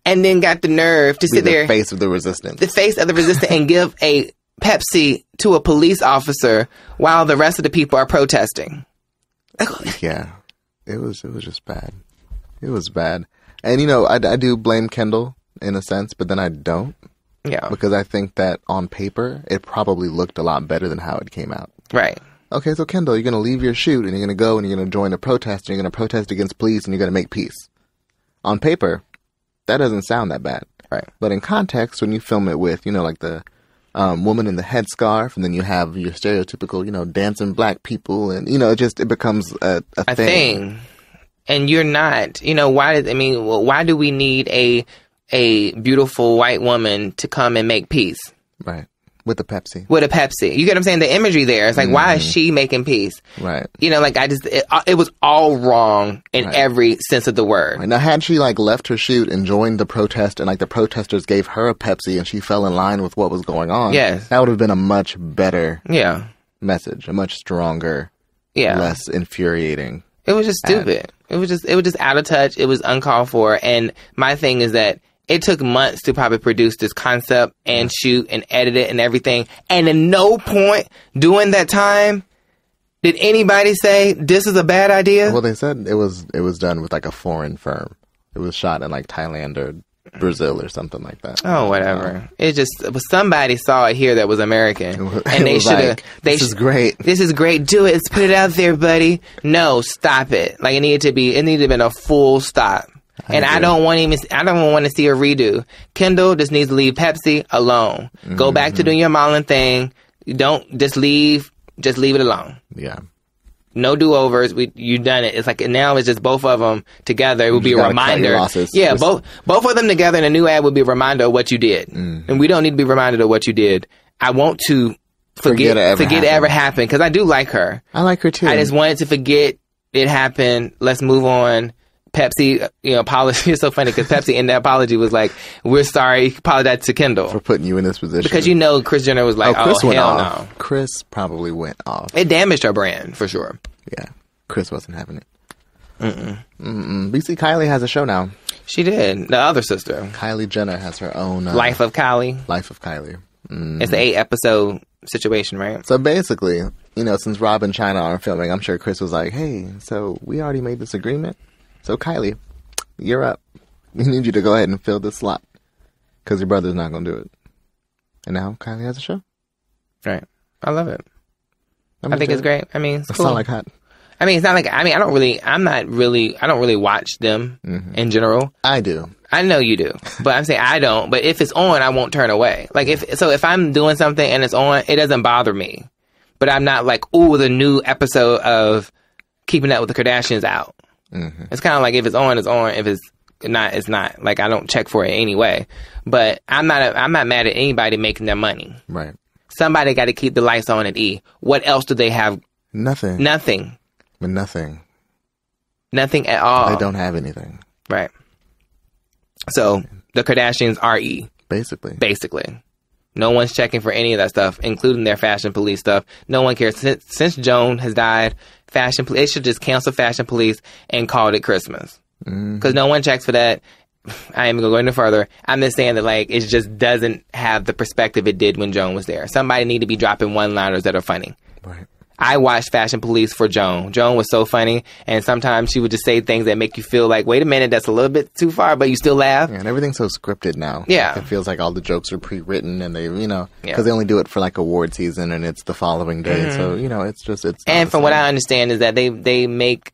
And then got the nerve to sit there. The face of the resistance. The face of the resistance and give a Pepsi to a police officer while the rest of the people are protesting. Yeah. It was just bad. It was bad. And, you know, I do blame Kendall in a sense, but then I don't. Yeah. Because I think that on paper, it probably looked a lot better than how it came out. Right. Okay, so Kendall, you're going to leave your shoot and you're going to go and you're going to join a protest and you're going to protest against police and you're going to make peace. On paper, that doesn't sound that bad. Right. But in context, when you film it with, you know, like the woman in the headscarf, and then you have your stereotypical, you know, dancing black people, and, you know, it becomes a thing. And you're not, you know, why do we need a beautiful white woman to come and make peace? Right. With a Pepsi. You get what I'm saying? The imagery there. It's like, why is she making peace? Right. You know, like, it was all wrong in every sense of the word. Right. Now, had she, like, left her shoot and joined the protest, and, like, the protesters gave her a Pepsi and she fell in line with what was going on, yes, that would have been a much better message, a much stronger, less infuriating. It was just stupid. It was just out of touch. It was uncalled for. And my thing is that it took months to probably produce this concept and shoot and edit it and everything. And at no point during that time did anybody say this is a bad idea. Well, they said it was done with like a foreign firm. It was shot in like Thailand or Brazil or something like that. Oh, whatever. It was somebody saw it here that was American, and they should have. Like, this is great. This is great. Do it. Let's put it out there, buddy. No, stop it. Like, it needed to have been a full stop. And I don't want to see a redo. Kendall just needs to leave Pepsi alone. Mm-hmm. Go back to doing your modeling thing. Don't just leave it alone. Yeah. No do-overs. You done it. It's like now it's just both of them together. It would be a reminder. Yeah, both of them together in a new ad would be a reminder of what you did. Mm-hmm. And we don't need to be reminded of what you did. I want to forget it ever happened, because I do like her. I like her too. I just wanted to forget it happened. Let's move on. Pepsi, you know, apology. It's so funny because Pepsi in the apology was like, "We're sorry." Apologize to Kendall for putting you in this position, because you know Kris Jenner was like, Kris went hell off. no." Kris probably went off. It damaged her brand for sure. Yeah, Kris wasn't having it. BC Kylie has a show now. She did. The other sister. Kylie Jenner has her own Life of Kylie. Life of Kylie. It's the 8-episode situation, right? So basically, you know, since Rob and China aren't filming, I'm sure Chris was like, hey, so we already made this agreement. So Kylie, you're up. We need you to go ahead and fill this slot because your brother's not going to do it. And now Kylie has a show. Right. I love it. I think it's great. I mean, it's cool. It's not like hot. I mean, it's not like, I mean, I don't really watch them in general. I do. I know you do, but I'm saying I don't. But if it's on, I won't turn away. Like if I'm doing something and it's on, it doesn't bother me. But I'm not like, ooh, the new episode of Keeping Up with the Kardashians out. Mm-hmm. It's kind of like if it's on, it's on. If it's not, it's not. Like I don't check for it anyway. But I'm not mad at anybody making their money. Right. Somebody got to keep the lights on at E. What else do they have? Nothing. Nothing. But nothing. Nothing at all. They don't have anything. Right. So the Kardashians are E. Basically. No one's checking for any of that stuff, including their fashion police stuff. No one cares. Since Joan has died, fashion police, they should just cancel fashion police and call it Christmas. Because no one checks for that. I ain't going to go any further. I'm just saying that, like, it just doesn't have the perspective it did when Joan was there. Somebody need to be dropping one-liners that are funny. Right. I watched Fashion Police for Joan. Joan was so funny, and sometimes she would just say things that make you feel like, wait a minute, that's a little bit too far, but you still laugh. Yeah, and everything's so scripted now. Yeah. It feels like all the jokes are pre-written, and they, you know, because they only do it for, like, award season, and it's the following day. So, you know, it's just, it's... And from what I understand is that they make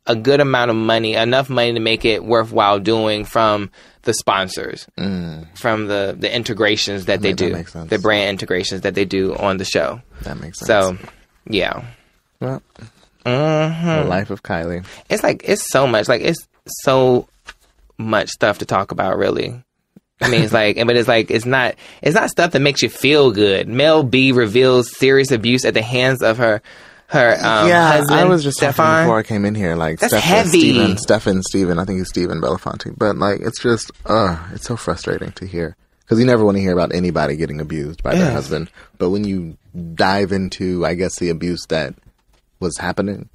a good amount of money, enough money to make it worthwhile doing from the sponsors, from the integrations that they do, the brand integrations that they do on the show. That makes sense. So, yeah. Well, the life of Kylie. It's like, it's so much, like, it's so much stuff to talk about, really. I mean, it's like, but it's like, it's not stuff that makes you feel good. Mel B reveals serious abuse at the hands of her husband, I was just Stefan. talking before I came in here, like, that's heavy. Stephen, I think he's Stephen Belafonte, but like, it's just, it's so frustrating to hear, because you never want to hear about anybody getting abused by their husband, but when you dive into, I guess, the abuse that was happening,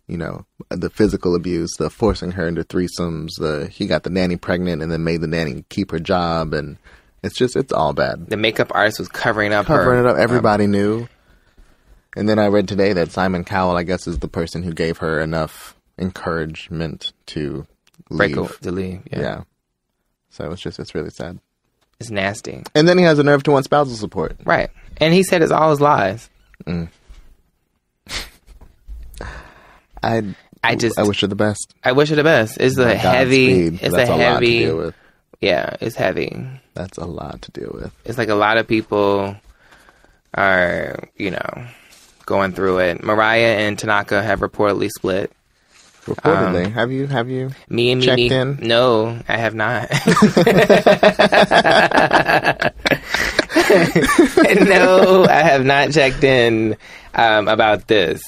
you know, the physical abuse, the forcing her into threesomes, he got the nanny pregnant and then made the nanny keep her job, and it's all bad. The makeup artist was covering it up. Everybody knew. And then I read today that Simon Cowell, I guess, is the person who gave her enough encouragement to leave. Yeah. So it's really sad. It's nasty. And then he has the nerve to want spousal support. Right. And he said it's all his lies. I wish her the best. I wish her the best. It's a heavy. It's a heavy. Lot to deal with. Yeah, it's heavy. That's a lot to deal with. It's like a lot of people are, you know, going through it. Mariah and Tanaka have reportedly split. Reportedly. Have you me and checked Mimi, in? No, I have not. No, I have not checked in about this.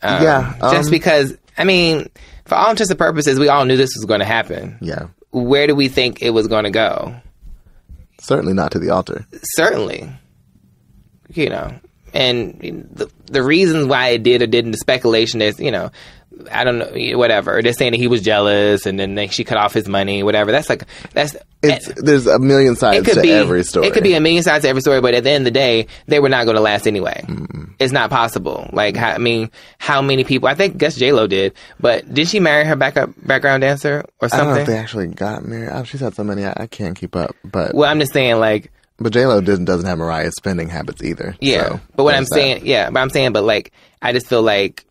Just because, I mean, for all intents and purposes, we all knew this was going to happen. Yeah. Where do we think it was going to go? Certainly not to the altar. Certainly. You know, and the reasons why it did or didn't, the speculation is, you know, I don't know, whatever. They're saying that he was jealous and then she cut off his money, whatever. There's a million sides to every story. It could be a million sides to every story, but at the end of the day, they were not going to last anyway. It's not possible. Like, how many people? I guess J-Lo did, but did she marry her background dancer or something? I don't know if they actually got married. She's had so many, I can't keep up. But well, I'm just saying, like. But J-Lo doesn't have Mariah's spending habits either. Yeah, so but what I'm saying, but like, I just feel like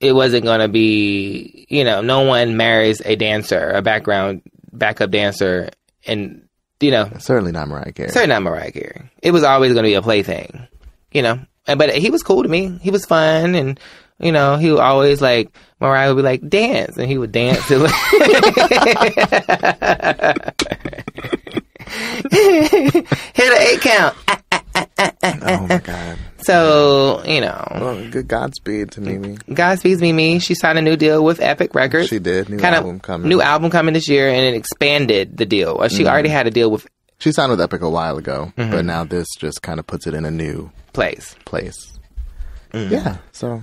it wasn't going to be, you know, no one marries a dancer, a backup dancer, and, you know. Certainly not Mariah Carey. It was always going to be a plaything, you know. But he was cool to me. He was fun, and, you know, he would always, like, Mariah would be like, dance, and he would dance. Hit an 8 count. Oh my God. So, you know. Well, good Godspeed to Mimi. Godspeed's Mimi. She signed a new deal with Epic Records. She did. New album coming this year, and it expanded the deal. She already had a deal with... She signed with Epic a while ago, but now this just kind of puts it in a new... place. Yeah, so...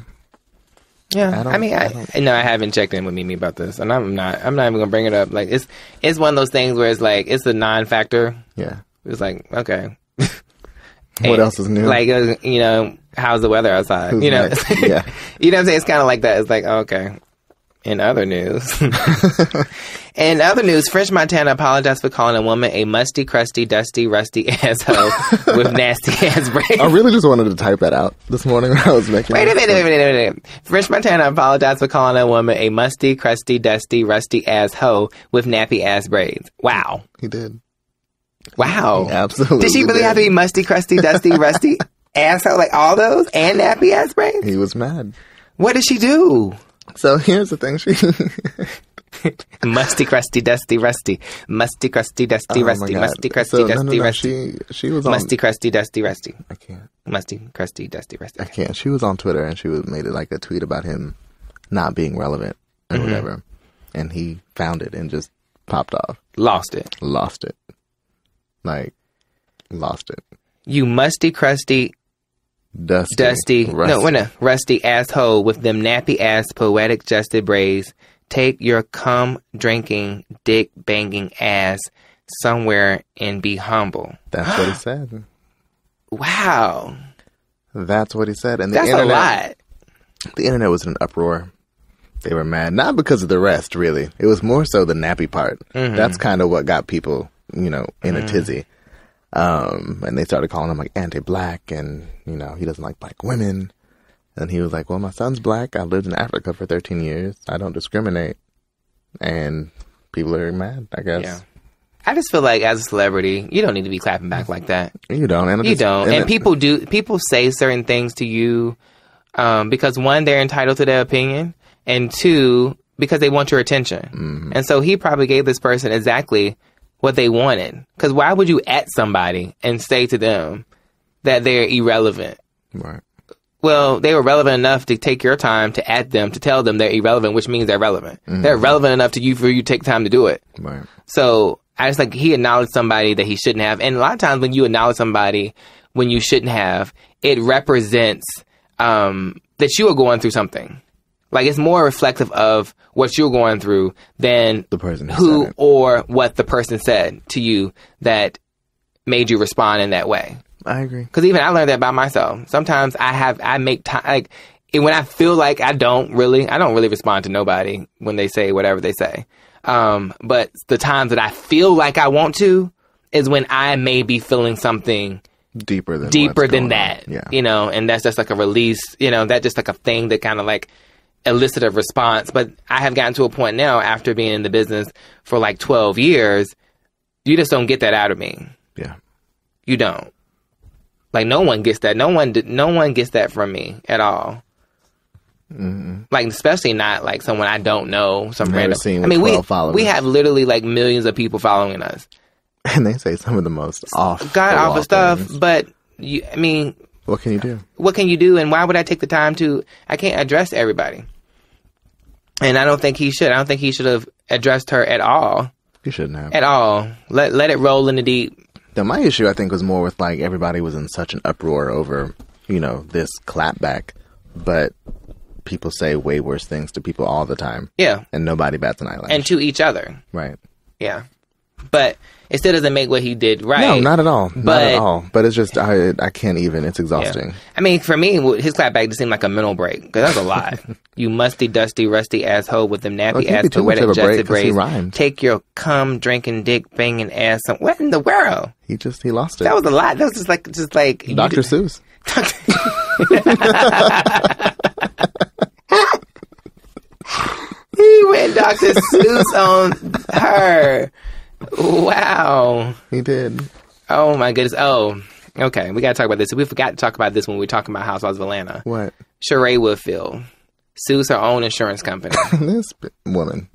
Yeah, I haven't checked in with Mimi about this, and I'm not even gonna bring it up. Like, it's one of those things where it's like it's a non-factor. Yeah, it's like, okay, what else is new? Like, how's the weather outside? Who's next? Yeah, you know what I'm saying? It's kind of like that. It's like, okay. In other news, French Montana apologized for calling a woman a musty, crusty, dusty, rusty asshole with nasty ass braids. I really just wanted to type that out this morning when I was making. Wait a minute. French Montana apologized for calling a woman a musty, crusty, dusty, rusty asshole with nappy ass braids. Wow. He did. Wow. He absolutely. Did she really have to be musty, crusty, dusty, rusty asshole, like all those, and nappy ass braids? He was mad. What did she do? So here's the thing. She musty, crusty, dusty, rusty. Musty, crusty, dusty, rusty. Musty, crusty, dusty, rusty. She was on... Musty, crusty, dusty, rusty. I can't. Musty, crusty, dusty, rusty. I can't. She was on Twitter and she made it like a tweet about him not being relevant or whatever. And he found it and just popped off. Lost it. Like, lost it. You musty, crusty... Dusty. Rusty asshole with them nappy ass poetic justice braids. Take your cum drinking, dick banging ass somewhere and be humble. That's what he said. Wow. That's what he said. And that's a lot. The internet was in an uproar. They were mad. Not because of the rest, really. It was more so the nappy part. That's kind of what got people, in a tizzy. And they started calling him like anti-black and, he doesn't like black women. And he was like, well, my son's black. I lived in Africa for 13 years. I don't discriminate. And people are mad, I guess. Yeah. I just feel like as a celebrity, you don't need to be clapping back like that. You don't. And people say certain things to you, because one, they're entitled to their opinion. And two, because they want your attention. And so he probably gave this person exactly what they wanted. Because why would you at somebody and say to them that they're irrelevant? Right. Well, they were relevant enough to take your time to at them, to tell them they're irrelevant, which means they're relevant. They're relevant enough to you for you to take time to do it. Right. So I just like he acknowledged somebody that he shouldn't have. And a lot of times when you acknowledge somebody when you shouldn't have, it represents that you are going through something. Like, it's more reflective of what you're going through than the person who or what the person said to you that made you respond in that way. I agree. Because even I learned that about myself. Sometimes I make time, like, when I feel like I don't really respond to nobody when they say whatever they say. But the times that I feel like I want to is when I may be feeling something deeper than that. Yeah. And that's just like a release, that's just like a thing that kind of like elicit a response. But I have gotten to a point now, after being in the business for like 12 years, you just don't get that out of me. Yeah. You don't. Like, no one gets that. No one gets that from me at all. Mm-hmm. Like, especially not like someone I don't know, some random. We have literally like millions of people following us, and they say some of the most awful stuff. things. But what can you do? What can you do? And why would I take the time to? I can't address everybody, and I don't think he should. I don't think he should have addressed her at all. He shouldn't have at all. Let it roll in the deep. Now, my issue, I think, was more with like everybody was in such an uproar over this clapback, but people say way worse things to people all the time. Yeah. And nobody bats an eyelash. And to each other. Right. Yeah. But it still doesn't make what he did right. No, not at all. Not at all. But it's just, I can't even. It's exhausting. Yeah. I mean, for me, his clapback just seemed like a mental break. Because that's a lot. You musty, dusty, rusty asshole with them nappy ass poetic justice braids. Take your cum drinking, dick banging ass. What in the world? He lost it. That was a lot. That was just like Dr. Seuss. He went Dr. Seuss on her. Wow. He did. Oh, my goodness. Oh, okay. We got to talk about this. We forgot to talk about this when we were talking about Housewives of Atlanta. What? Sheree Woodfield sues her own insurance company. This woman.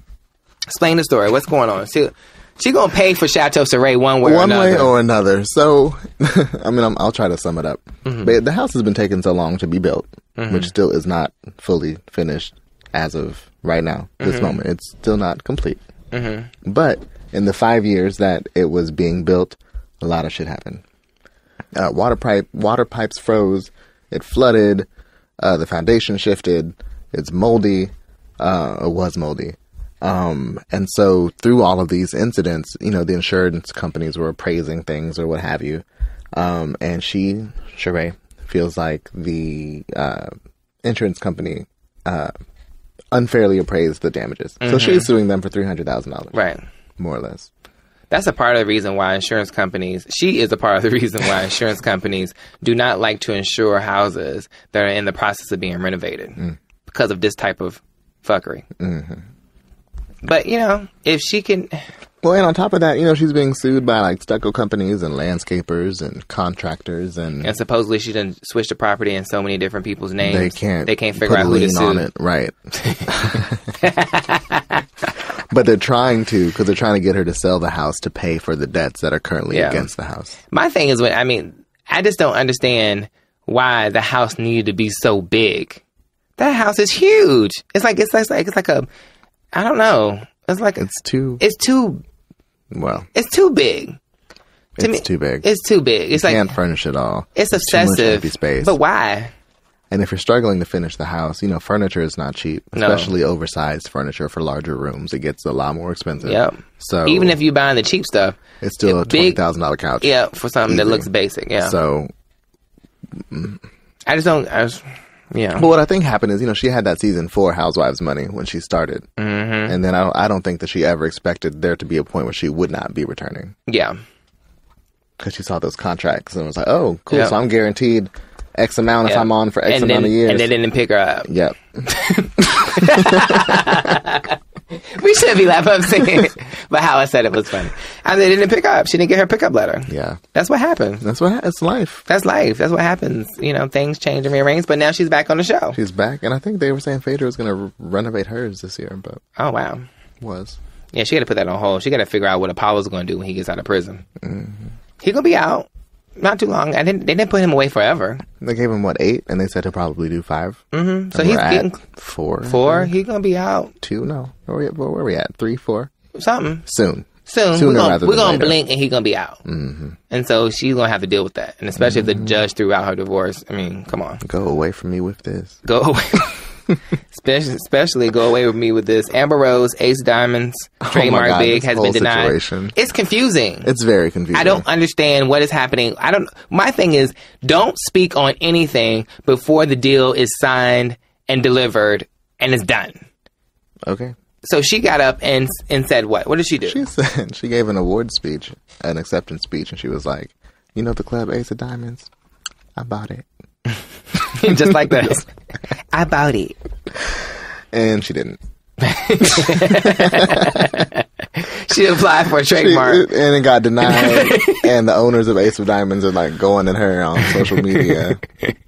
Explain the story. What's going on? She going to pay for Chateau Sheree one way or another. So, I'll try to sum it up. Mm-hmm. But the house has been taking so long to be built, which still is not fully finished as of right now, this moment. It's still not complete. Mm-hmm. But in the 5 years that it was being built, a lot of shit happened. Water pipes froze. It flooded. The foundation shifted. It's moldy. It was moldy. And so through all of these incidents, you know, the insurance companies were appraising things or what have you. And Sheree, feels like the insurance company unfairly appraised the damages. So she's suing them for $300,000. Right. More or less. That's a part of the reason why insurance companies, she is a part of the reason why insurance companies do not like to insure houses that are in the process of being renovated because of this type of fuckery. Mm-hmm. But, you know, if she can... Well, and on top of that, you know, she's being sued by like stucco companies and landscapers and contractors and supposedly she done switched the property in so many different people's names. They can't figure out who to sue. on it, right? But they're trying to, because they're trying to get her to sell the house to pay for the debts that are currently against the house. My thing is, I just don't understand why the house needed to be so big. That house is huge. It's like a, I don't know. It's too big. It's too big. It's too big. It's you can't furnish it all. It's excessive. Too much empty space. But why? And if you're struggling to finish the house, you know, furniture is not cheap, especially oversized furniture for larger rooms. It gets a lot more expensive. Yep. So even if you're buying the cheap stuff, it's still a $20,000 couch. Yeah, for something that looks basic. Yeah. So yeah. But what I think happened is, you know, she had that season 4 Housewives money when she started. Mm-hmm. And then I don't think that she ever expected there to be a point where she would not be returning. Yeah. Because she saw those contracts and was like, oh, cool. Yep. So I'm guaranteed X amount if I'm on for X amount of years. And they didn't pick her up. Yep. We should be laughing. I'm saying, but how I said it was funny. And they didn't pick up. She didn't get her pickup letter. Yeah. That's what happened. It's life. That's life. That's what happens. You know, things change and rearrange, but now she's back on the show. She's back. And I think they were saying Phaedra was going to renovate hers this year, but. Oh, wow. Yeah, she got to put that on hold. She got to figure out what Apollo's going to do when he gets out of prison. Mm-hmm. He going to be out. Not too long. They didn't put him away forever. They gave him, 8? And they said he'll probably do 5. Mm-hmm. So he's getting 4. 4? He's going to be out. 2? No. Where are we at? 3, 4? Something. Soon. We're going to blink and he's going to be out. Mm-hmm. And so she's going to have to deal with that. And especially if the judge threw out her divorce. I mean, come on. Go away from me with this. Go away. Especially go away with me with this. Amber Rose, Ace Diamonds, trademark big has been denied. Situation. It's confusing. It's very confusing. I don't understand what is happening. My thing is, don't speak on anything before the deal is signed and delivered and it's done. Okay. So she got up and said what? What did she do? She gave an award speech, an acceptance speech, and she was like, you know the club Ace of Diamonds? I bought it. Just like that. I bought it. And she didn't. She applied for a trademark. And it got denied. And the owners of Ace of Diamonds are like going at her on social media.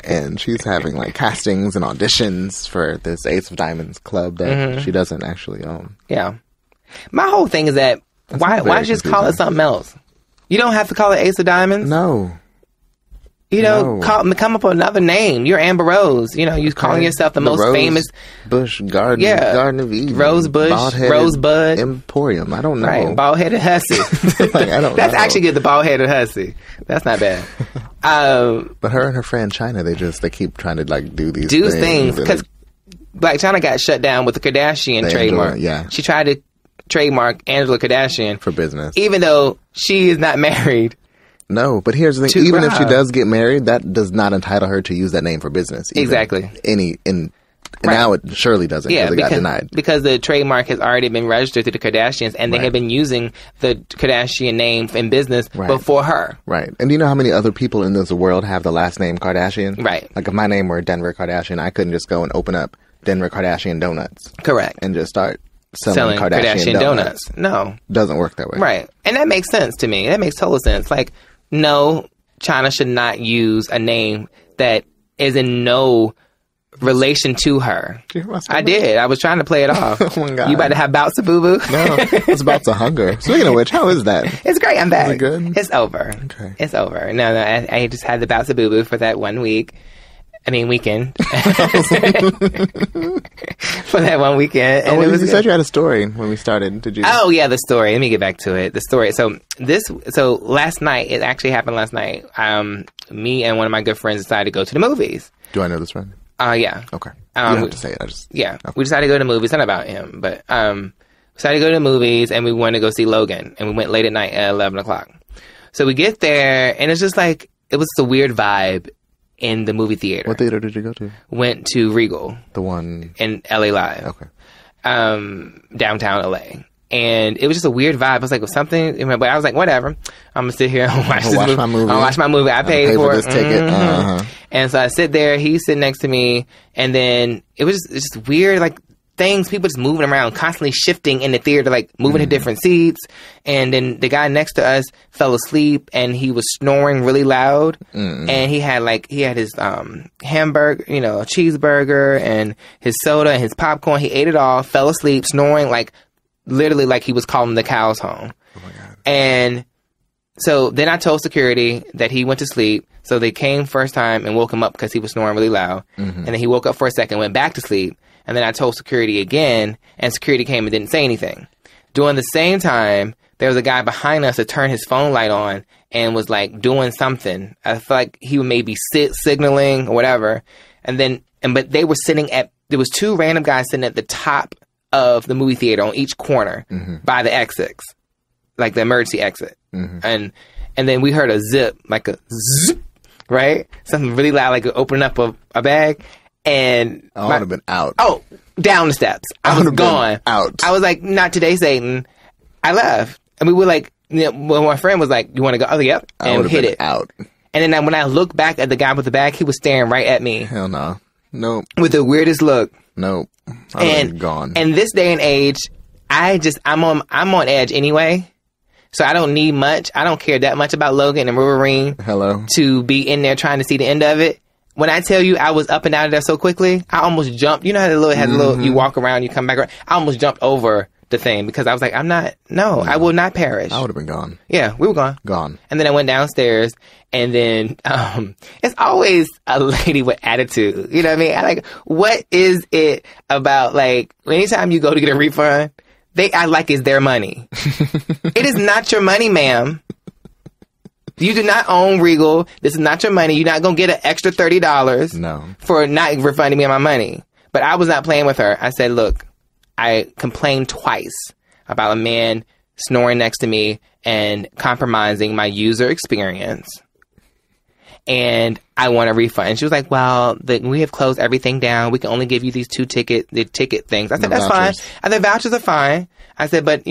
And she's having like castings and auditions for this Ace of Diamonds club that she doesn't actually own. Yeah. My whole thing is that why just call it something else? You don't have to call it Ace of Diamonds. No. You know, come up with another name. You're Amber Rose. You know, you're calling yourself the most famous Bush Garden of Eden. Rose Bush, Rosebud Emporium. I don't know. Right, bald-headed hussy. That's actually good. The bald-headed hussy. That's not bad. But her and her friend China, they keep trying to like do things because Blac Chyna got shut down with the Kardashian trademark. Yeah, she tried to trademark Angela Kardashian for business, even though she is not married. No, but here's the thing. Even if she does get married, that does not entitle her to use that name for business. Exactly. Now it surely doesn't because it got denied. Because the trademark has already been registered to the Kardashians, and they have been using the Kardashian name in business before her. Right. And do you know how many other people in this world have the last name Kardashian? Right. Like if my name were Denver Kardashian, I couldn't just go and open up Denver Kardashian Donuts. Correct. And just start selling Kardashian donuts. No. Doesn't work that way. Right. And that makes sense to me. That makes total sense. Like, no, Chyna should not use a name that is in no relation to her. I did. I was trying to play it off. Oh my God. You about to have bouts of boo-boo? No, it's bouts of hunger. Speaking of which, how is that? It's great. I'm back. Is it good? It's over. Okay. It's over. No, I just had the bouts of boo-boo for that 1 week. Weekend. For that 1 weekend. And you said you had a story when we started. Did you? Oh, yeah, the story. Let me get back to it. The story. So last night, it actually happened last night. Me and one of my good friends decided to go to the movies. Do I know this friend? Yeah. Okay. You don't have to say it. Yeah. Okay. We decided to go to the movies. It's not about him, but we decided to go to the movies, and we wanted to go see Logan, and we went late at night at 11 o'clock. So we get there, and it's just like, it was a weird vibe in the movie theater. What theater did you go to? Went to Regal. The one... in LA Live. Okay. Downtown LA. And it was just a weird vibe. I was like, something, but I was like, whatever. I'm gonna sit here and watch this movie. My movie. I'll watch my movie. I paid for this ticket. And so I sit there. He's sitting next to me, and then it was just weird, like things, people just moving around, constantly shifting in the theater, like moving to different seats. And then the guy next to us fell asleep, and he was snoring really loud. And he had his hamburger, a cheeseburger, and his soda and his popcorn. He ate it all, fell asleep, snoring like. Literally like he was calling the cows home. Oh my God. And so then I told security that he went to sleep. So they came first time and woke him up because he was snoring really loud. And then he woke up for a second, went back to sleep. And then I told security again, and security came and didn't say anything. During the same time, there was a guy behind us that turned his phone light on and was like doing something. I feel like he would maybe signaling or whatever. But they were there was two random guys sitting at the top of the movie theater on each corner by the exits, like the emergency exit. And then we heard a zip, like a zip, right? Something really loud, like opening up a bag. And I would have been out. Oh, down the steps. I was gone. Out. I was like, not today, Satan. I left. And we were like, when my friend was like, you want to go? I was like, yep. And hit it. Out. And then when I looked back at the guy with the bag, he was staring right at me. Hell no. Nope. With the weirdest look. Nope. I'm gone. And this day and age, I'm on edge anyway. So I don't need much. I don't care that much about Logan and Wolverine. Hello. To be in there trying to see the end of it. When I tell you I was up and out of there so quickly, I almost jumped. You know how you walk around, you come back around. I almost jumped over the thing because I was like, I will not perish. I would have been gone. Yeah, we were gone. Gone. And then I went downstairs, and then it's always a lady with attitude. You know what I mean? What is it about, like, anytime you go to get a refund, they act like it's their money. It is not your money, ma'am. You do not own Regal. This is not your money. You're not going to get an extra $30 for not refunding me my money. But I was not playing with her. I said, look, I complained twice about a man snoring next to me and compromising my user experience. And I want a refund. And she was like, well, we have closed everything down. We can only give you these the ticket things. I said, that's fine. I said, vouchers are fine. I said, but,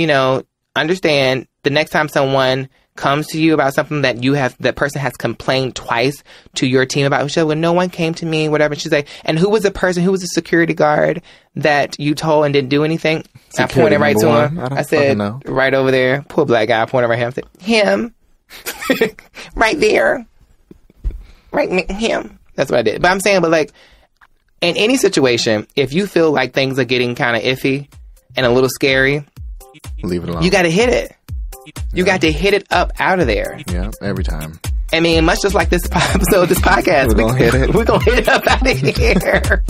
understand the next time someone comes to you about something that person has complained twice to your team about, she said, well, no one came to me, whatever. She's like, and who was the security guard that you told and didn't do anything? I pointed right to him. I said, right over there, poor black guy, I pointed right at him. I said, him. Right there. Right, him. That's what I did. But I'm saying, in any situation, if you feel like things are getting kind of iffy and a little scary, leave it alone. You got to hit it. You got to hit it up out of there. Yeah, every time. I mean, much just like this episode, this podcast. We're going to hit it. We're going to hit it up out of here.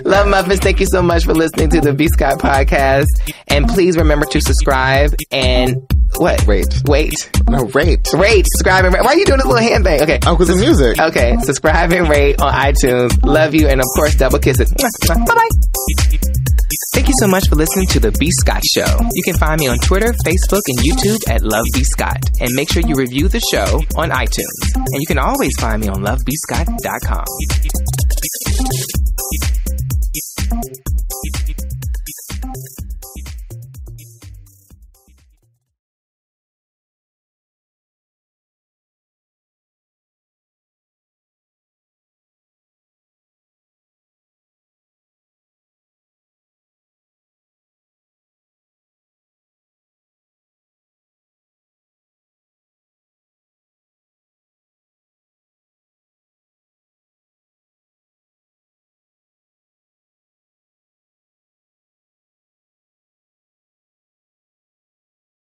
Love Muffins, thank you so much for listening to the B. Scott podcast. And please remember to subscribe and what? Rate. No, rate. Rate, subscribe, and rate. Why are you doing this little hand thing? Okay. Oh, because of music. Okay, subscribe and rate on iTunes. Love you, and of course, double kisses. Bye-bye. Thank you so much for listening to The B. Scott Show. You can find me on Twitter, Facebook, and YouTube at Love B. Scott. And make sure you review the show on iTunes. And you can always find me on lovebscott.com.